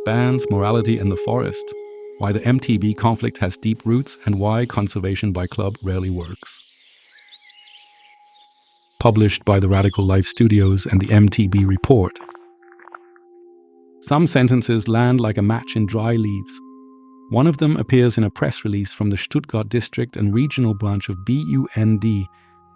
bans, morality in the forest, why the MTB conflict has deep roots, and why conservation by club rarely works. Published by the Radical Life Studios and the MTB-Report. Some sentences land like a match in dry leaves. One of them appears in a press release from the Stuttgart district and regional branch of BUND,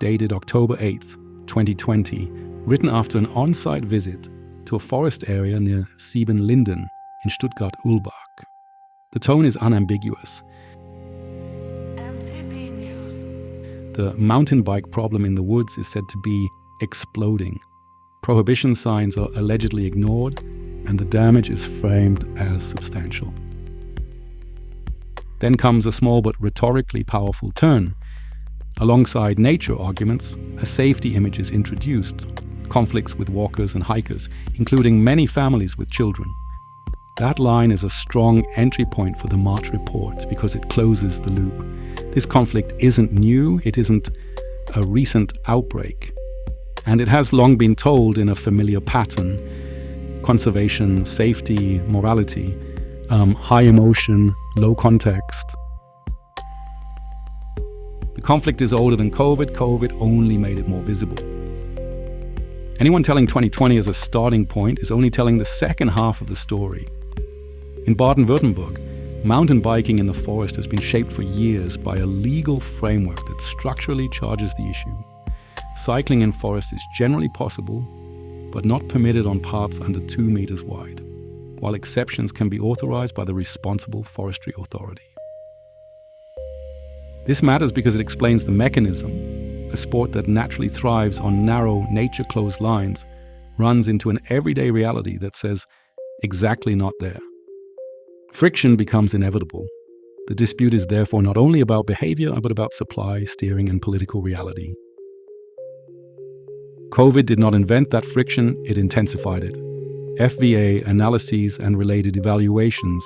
dated October 8, 2020, written after an on-site visit to a forest area near Sieben Linden in Stuttgart-Uhlbach. The tone is unambiguous. MTB News. The mountain bike problem in the woods is said to be exploding. Prohibition signs are allegedly ignored, and the damage is framed as substantial. Then comes a small but rhetorically powerful turn. Alongside nature arguments, a safety image is introduced, conflicts with walkers and hikers, including many families with children. That line is a strong entry point for the March report because it closes the loop. This conflict isn't new, it isn't a recent outbreak, and it has long been told in a familiar pattern: conservation, safety, morality, high emotion, low context. The conflict is older than COVID. COVID only made it more visible. Anyone telling 2020 as a starting point is only telling the second half of the story. In Baden-Württemberg, mountain biking in the forest has been shaped for years by a legal framework that structurally charges the issue. Cycling in forest is generally possible, but not permitted on paths under 2 meters wide, while exceptions can be authorized by the responsible forestry authority. This matters because it explains the mechanism. A sport that naturally thrives on narrow, nature-closed lines runs into an everyday reality that says, exactly not there. Friction becomes inevitable. The dispute is therefore not only about behavior, but about supply, steering, and political reality. COVID did not invent that friction, it intensified it. FVA analyses and related evaluations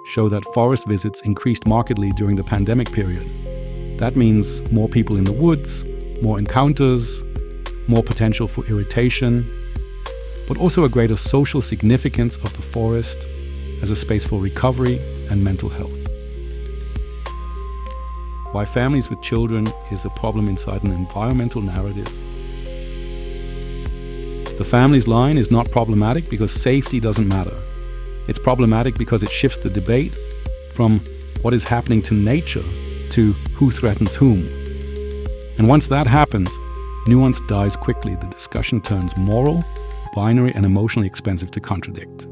show that forest visits increased markedly during the pandemic period. That means more people in the woods, more encounters, more potential for irritation, but also a greater social significance of the forest as a space for recovery and mental health. Why families with children is a problem inside an environmental narrative. The families line is not problematic because safety doesn't matter. It's problematic because it shifts the debate from what is happening to nature to who threatens whom. And once that happens, nuance dies quickly. The discussion turns moral, binary, and emotionally expensive to contradict.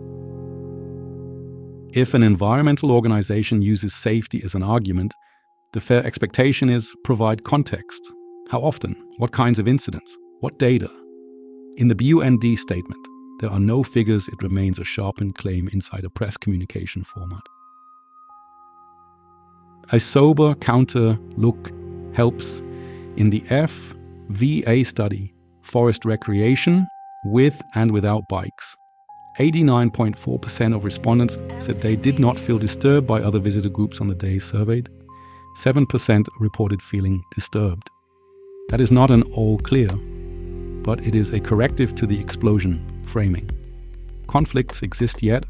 If an environmental organization uses safety as an argument, the fair expectation is provide context. How often? What kinds of incidents? What data? In the BUND statement, there are no figures. It remains a sharpened claim inside a press communication format. A sober counter look helps. In the FVA study, Forest Recreation with and without bikes, 89.4% of respondents said they did not feel disturbed by other visitor groups on the days surveyed. 7% reported feeling disturbed. That is not an all clear, but it is a corrective to the explosion framing. Conflicts exist, yet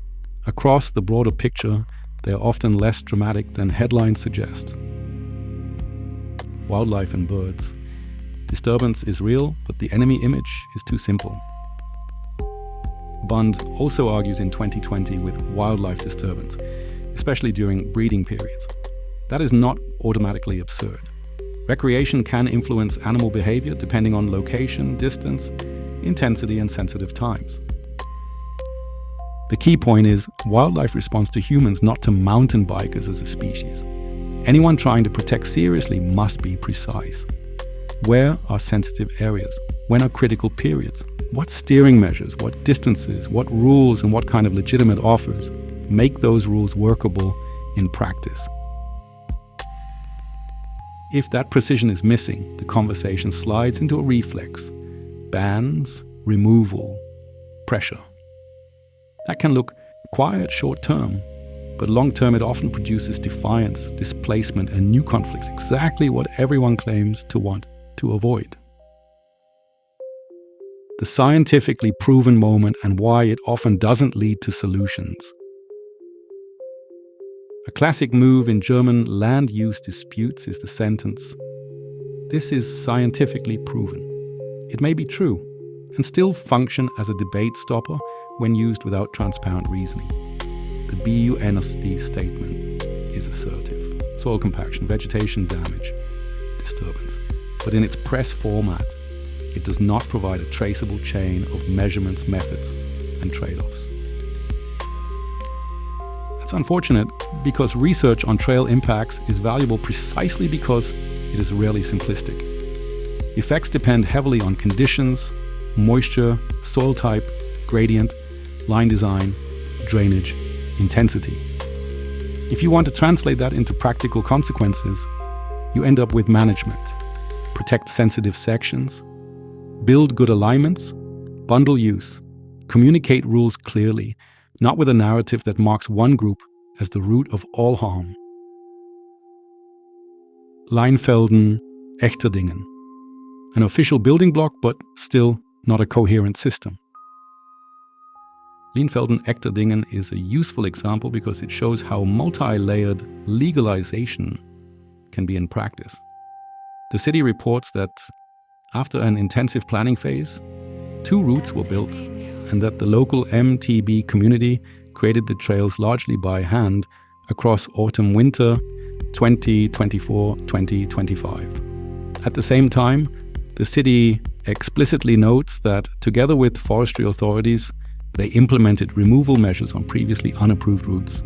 across the broader picture, they are often less dramatic than headlines suggest. Wildlife and birds. Disturbance is real, but the enemy image is too simple. BUND also argues in 2020 with wildlife disturbance, especially during breeding periods. That is not automatically absurd. Recreation can influence animal behavior depending on location, distance, intensity, and sensitive times. The key point is wildlife responds to humans, not to mountain bikers as a species. Anyone trying to protect seriously must be precise. Where are sensitive areas? When are critical periods? What steering measures, what distances, what rules, and what kind of legitimate offers make those rules workable in practice? If that precision is missing, the conversation slides into a reflex: bans, removal, pressure. That can look quiet short term, but long term it often produces defiance, displacement, and new conflicts, exactly what everyone claims to want to avoid. The scientifically proven moment and why it often doesn't lead to solutions. A classic move in German land use disputes is the sentence, "This is scientifically proven." It may be true and still function as a debate stopper when used without transparent reasoning. The BUND statement is assertive. Soil compaction, vegetation damage, disturbance. But in its press format, it does not provide a traceable chain of measurements, methods, and trade-offs. That's unfortunate because research on trail impacts is valuable precisely because it is rarely simplistic. Effects depend heavily on conditions, moisture, soil type, gradient, line design, drainage, intensity. If you want to translate that into practical consequences, you end up with management. Protect sensitive sections, build good alignments, bundle use, communicate rules clearly, not with a narrative that marks one group as the root of all harm. Leinfelden, Echterdingen. An official building block, but still not a coherent system. Leinfelden-Echterdingen is a useful example because it shows how multi-layered legalization can be in practice. The city reports that after an intensive planning phase, 2 routes were built and that the local MTB community created the trails largely by hand across autumn-winter 2024-2025. At the same time, the city explicitly notes that together with forestry authorities, they implemented removal measures on previously unapproved routes.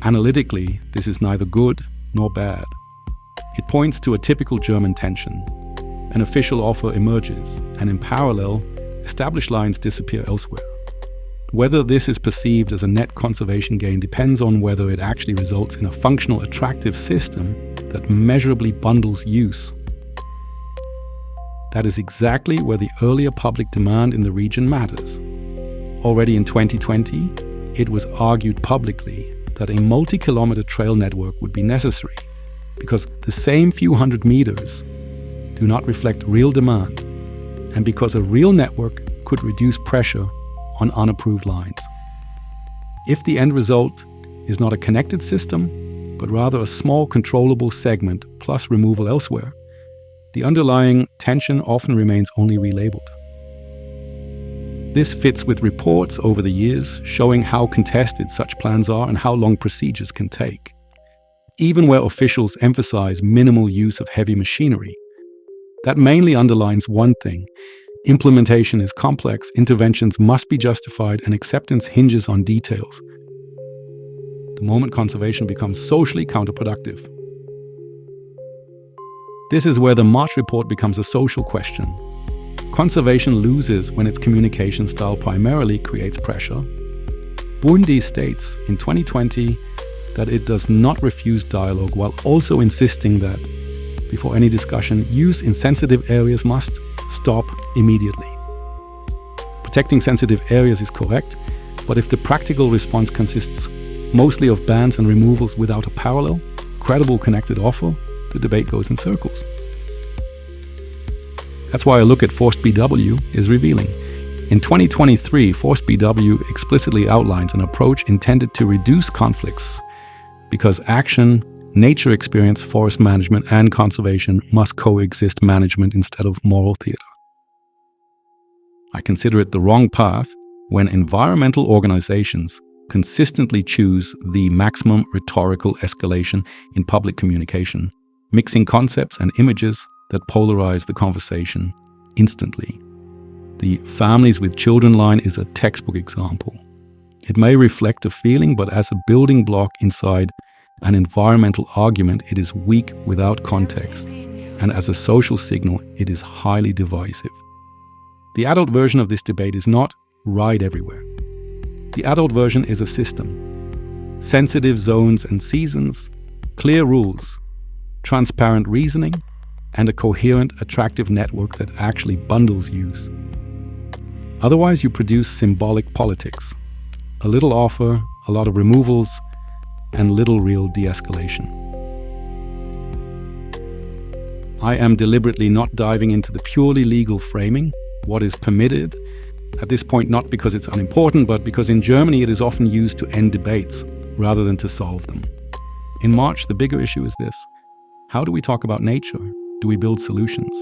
Analytically, this is neither good nor bad. It points to a typical German tension. An official offer emerges, and in parallel, established lines disappear elsewhere. Whether this is perceived as a net conservation gain depends on whether it actually results in a functional, attractive system that measurably bundles use. That is exactly where the earlier public demand in the region matters. Already in 2020, it was argued publicly that a multi-kilometer trail network would be necessary because the same few hundred meters do not reflect real demand and because a real network could reduce pressure on unapproved lines. If the end result is not a connected system, but rather a small controllable segment plus removal elsewhere, the underlying tension often remains only relabeled. This fits with reports over the years showing how contested such plans are and how long procedures can take. Even where officials emphasize minimal use of heavy machinery, that mainly underlines one thing: implementation is complex, interventions must be justified, and acceptance hinges on details. The moment conservation becomes socially counterproductive. This is where the March report becomes a social question. Conservation loses when its communication style primarily creates pressure. BUND states in 2020 that it does not refuse dialogue while also insisting that, before any discussion, use in sensitive areas must stop immediately. Protecting sensitive areas is correct, but if the practical response consists mostly of bans and removals without a parallel, credible connected offer, the debate goes in circles. That's why a look at Forst BW is revealing. In 2023, Forst BW explicitly outlines an approach intended to reduce conflicts because action, nature experience, forest management, and conservation must coexist management instead of moral theater. I consider it the wrong path when environmental organizations consistently choose the maximum rhetorical escalation in public communication, mixing concepts and images that polarize the conversation instantly. The families with children line is a textbook example. It may reflect a feeling, but as a building block inside an environmental argument, it is weak without context. And as a social signal, it is highly divisive. The adult version of this debate is not ride everywhere. The adult version is a system. Sensitive zones and seasons, clear rules, transparent reasoning, and a coherent, attractive network that actually bundles use. Otherwise, you produce symbolic politics. A little offer, a lot of removals, and little real de-escalation. I am deliberately not diving into the purely legal framing, what is permitted, at this point not because it's unimportant, but because in Germany it is often used to end debates, rather than to solve them. In March, the bigger issue is this: how do we talk about nature? Do we build solutions?